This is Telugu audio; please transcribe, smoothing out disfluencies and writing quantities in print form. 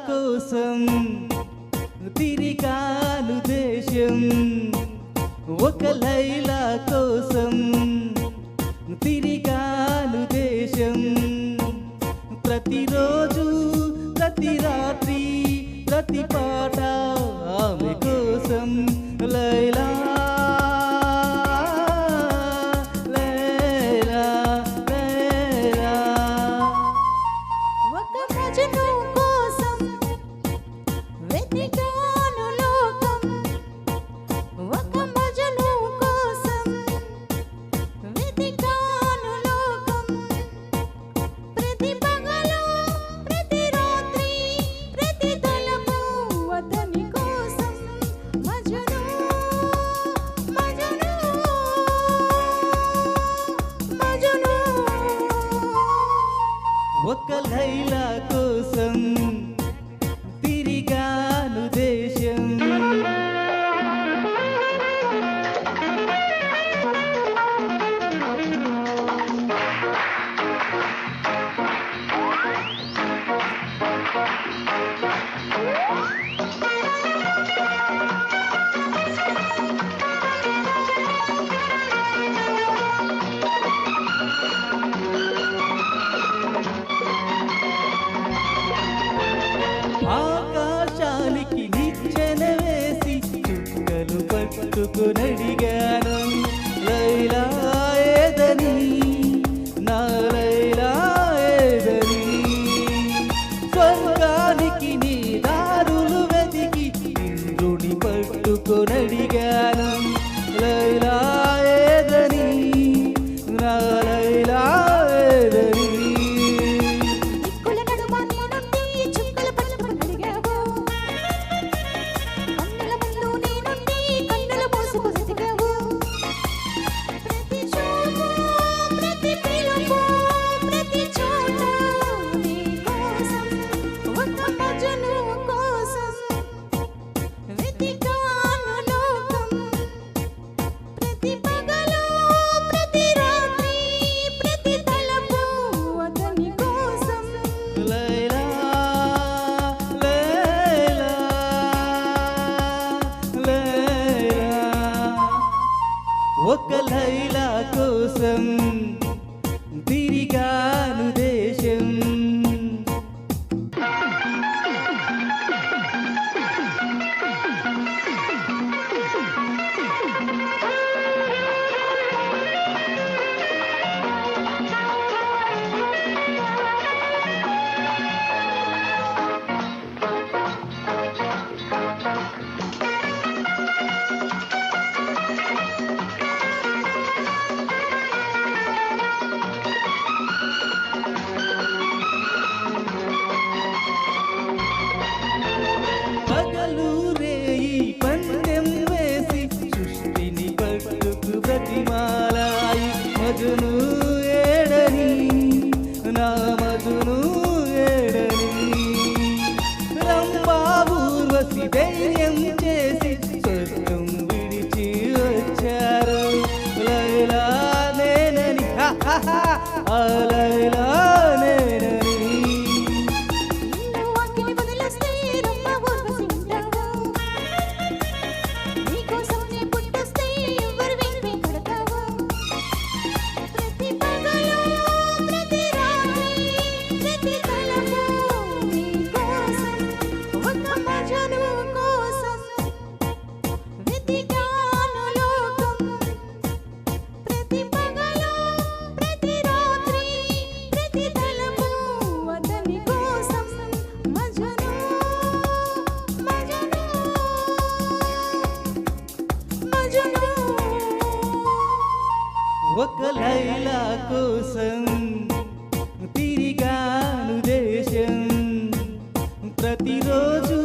కోసం తిరిగాను దేశం, ఒక లైలా కోసం తిరిగాను దేశం. ప్రతిరోజు ప్రతి రాత్రి ప్రతి పాట ఆమె కోసం. లైలా లైలా లైలా. ఒక మజను కోసం వెతికాను లోకం, ఒక మజను కోసం వెతికాను లోకం. ప్రతి పగలు ప్రతి రాత్రి ప్రతి తలపు అతని కోసం. మజను మజను మజను. ఒక లైలా కోసం తిరిగాను దేశం. ఆకాశానికి నిచ్చెన వేసి చుక్కలు పట్టుకునడిగాను. లైలా ఏదని, నా లైలా ఏదని. స్వర్గానికి నీ దారులు వెతికి ఇంద్రుని పట్టుకునడిగాను. లైలా ఏదని, నా లైలా ఏదని. దిక్కుల నడుమ నీ నుండి చుక్కలు పట్టుకుని అడిగావు, కన్నుల ముందు నీ నుండి కన్నులు మూసుకు వెతికావు. ప్రతి చూపు ప్రతి పిలుపు ప్రతి చోట నీ కోసం. ఒక మజను కోసం వెతికాను లోకం. ప్రతి పగలు ప్రతి రాత్రి ప్రతి తలపు అతని కోసం. లైలా లైలా లైలా. ఒక లైలా కోసం తిరిగాను దేశం. పగలు రేయి పందెం వేసి సృష్టిని పట్టుకు ప్రతిమాలాయి. మజను ఏడని, నా మజను ఏడని. రంభా ఊర్వశి ధైర్యం చేసి స్వర్గం విడిచి వచ్చారు. లైలా నేనని, ఆ లైలా నేనని. నిన్ను అగ్గిని వదిలేస్తే రమ్మ ఊర్వశి ఉంటావు. నీకోసం నీ పుట్టొస్తే ఎవరు విని కడతావు. ప్రతి పగలు ప్రతి రాత్రి ప్రతి తలపు నీ కోసం. ఒక మజను కోసం వెతికాను లోకం. ప్రతి పగలు ప్రతి రాత్రి ప్రతి తలపు అతని కోసం. మజను మజను మజను. ఒక లైలా కోసం తిరిగాను దేశం. ప్రతిరోజు